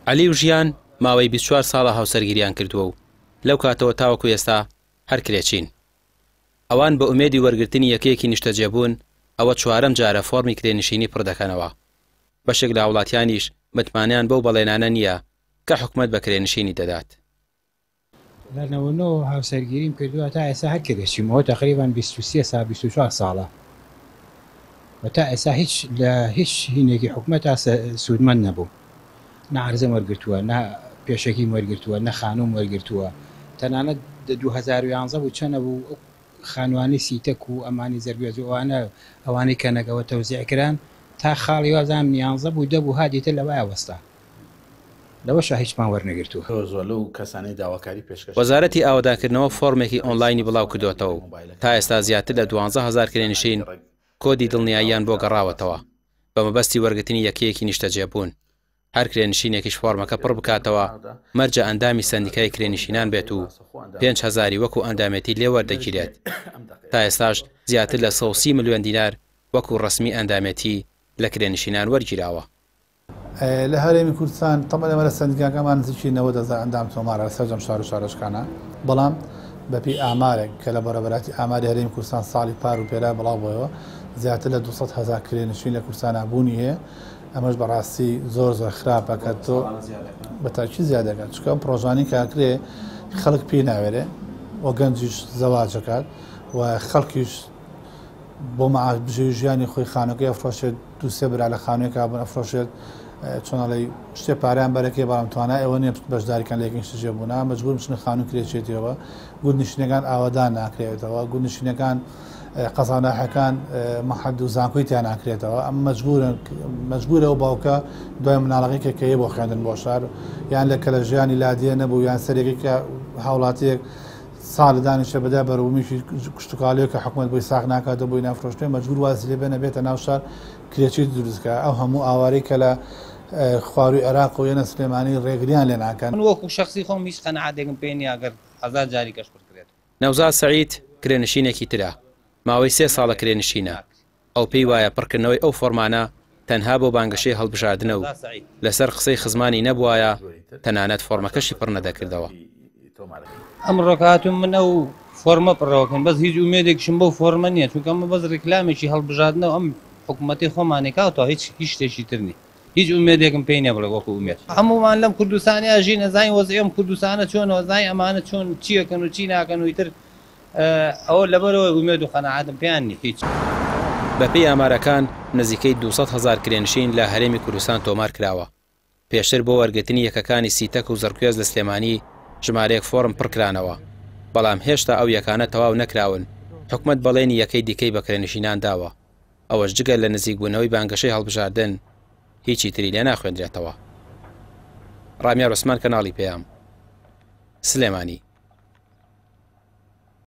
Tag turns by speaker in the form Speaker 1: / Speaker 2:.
Speaker 1: علی و ژیان ماوەی 24 ساڵە هاوسەرگیریان کردووە و لەو کاتەوە تاوەکو ئێستا هەر کرێچین. ئەوان بە ئومێدی وەرگرتنی یەکەیەکی نیشتەجێبوون ئەوە چوارەم جارە فۆرمی کرێنشینی پڕ دەکەنەوە. بەشێک لە وڵاتیانیش متمانیان بەو بەڵێنانە نییە کە حکومەت بە کرێنشینی دەدات.
Speaker 2: لە 99 هاوسەرگیریم کردووە تا ئێستا هەر کرێچیمەوە تقریبان 23 سا 24 ساڵە و تا ئێستا هیچ هینێکی حکومەت سوودمەند نەبوو. نەعەرزەم وەرگرتووە، نە پێشەکیم وەرگرتووە، نە خانووم وەرگرتووە. تەنانەت 2011 بوو چەنە بوو خانوانی سیتەک و ئەمانی زەرگوێزەوانە ئەوانەی کەنەگەوە تەوزیعکران تا خاڵی وازان 11 بوو 10 بوو هادیتە لەوای وەستا لەوەش هیچمان وەرنەگرتووە.
Speaker 1: وەزارەتی ئاوادانکردنەوە فۆرمێکی ئۆنلاینی بڵاو کردوێتەوە تا ئێستا زیاتر لە 12,000 کرێنشین کۆدی دڵنیاییان بۆ گەڕاوەتەوە بە مەبەستی وەرگرتنی یەکەیەکی نیشتەجێبوون. هەر کرێنشینێکیش فۆرمەکە پڕ بکاتەوە مەرجە ئەندامی سەندیکای کرێنشینان بێت و 5,000 وەکو ئەندامەتی لێ وەردەگیرێت. تا ئێستاش زیاتر لە 130 ملیۆن دینار وەکو ڕسمی ئەندامەتی لە کرێنشینان وەرگیراوە.
Speaker 3: لە هەرێمی کوردستان تەمە لەمەرە سندیکاکەمان نزیکی 90,000 ئەندام تۆمارە سەرجەم شار و شارۆچکانە، بەڵام بەپی ئامارێک کە لە بەڕێبەراتی ئاماری هەرێمی کوردستان ساڵی پار و پێرا بڵاو بووەوە زیاتر لە 200,000 کرێنشین لە کوردستان بوونی هەیە. ئەمەش بەڕاستی زۆر خراپە کە تۆ بەتاکی زیادەکات چکە پرۆژانی کاکرێ خەڵک پێی ناوێرێ و گەنجیش زەواجەکات و خەڵکیش بۆ مەعاش بژێ ژیانی خۆی خانەکەی ئەفرۆشێت دووسێ برا لە خانوویەکە بوون ئەفرۆشێت چۆنەڵی شتێ پاریان بەرەکەی بەڵام توانای ئەوە نیە بەشداریکان لە یەکین شتێ بوونا مەجبور بچنە خانوو کرێچێتەوە گوندنشینەکان ئاوادان ناکرێتەوە گوندنشینەکان قەزانەحەکان مەحەد و زانکۆی تیان ناکرێتەوە ئەم مەجبورە و باوکە دوای مناڵەکەی کە هەیە بۆ خوێندن بۆ شار یان لە کە لە ژیانی لادیە نەبوو یان سەرێکی کە هاوڵاتیەک ساڵی دانیشە بەدا بەرەومیشی کشتتوکاالەیە کە حکوومەت بۆی ساغ ناکاتە بۆی نافرۆشتێ مەجبور وازی لێ بێنە بێتە ناو شار کرێچی دروستکە ئەو هەموو ئاوارەی کە لە خواروی عێراق و یەنە سلێمانی ڕێگریان لێ ناکەن.
Speaker 4: وەکو شخصی خۆم هیچ قەنەعاتێکم پێ نییە ئەگەر 1000 جاری کەش بکرێت.
Speaker 1: نەوزاد سەعید کرێنشینێکی ترە ماوەی 3 ساڵە کرێنشینە. ئەو پێی وایە پڕکردنەوەی ئەو فۆرمانە تەنها بۆ بانگەشەی هەڵبژاردنە و لەسەر قسەی خزمانی نەبووایە تەنانەت فۆرمەکەشی پڕ نەدەکردەوە.
Speaker 4: ئەم ڕۆکاتم منە و فۆرمە پڕەوەکەن بەس هیچ ئومێدێکشم بەو فۆرمە نییە چونکە ئەمە بەس ڕێکلامێکی هەڵبژاردنەوە ئەم حکوومەتی خۆمانێکاوەوە هیچ شتێکی تر نی هیچ ئومێدێکم پێی نەبڵێ وەکو ئومێد هەمومان لەم کوردستانی ژین نەزانین وەزعی ئەم کوردستانە چۆنەوە زای ئەمانە چۆن چیەکەن و چی ناکەن و ئیتر ئەوە لەبەرەوە ئومێد و قەنەعاتم پێیان نی هیچ.
Speaker 1: بەپێی ئامارەکان نزیکەی 200,000 کرێنشین لە هەرێمی کوردستان تۆمار کراوە. پێشتر بۆ وەرگرتنی یەکەکانی سیتەک و زەرکوێز لە سلێمانی ژمارەیەک فۆرم پڕکرانەوە بەڵام هێشتا ئەو یەکانە تەواو نەکراون. حکومەت بەڵێنی یەکەی دیکەی بە کرێنشینان داوە ئەوەش جگە لە نزیکبوونەوەی بانگەشەی هەڵبژاردن هیچی تری لێ ناخوێنرێتەوە. ڕامیار عوسمان کەناڵی پێیام سلێمانی.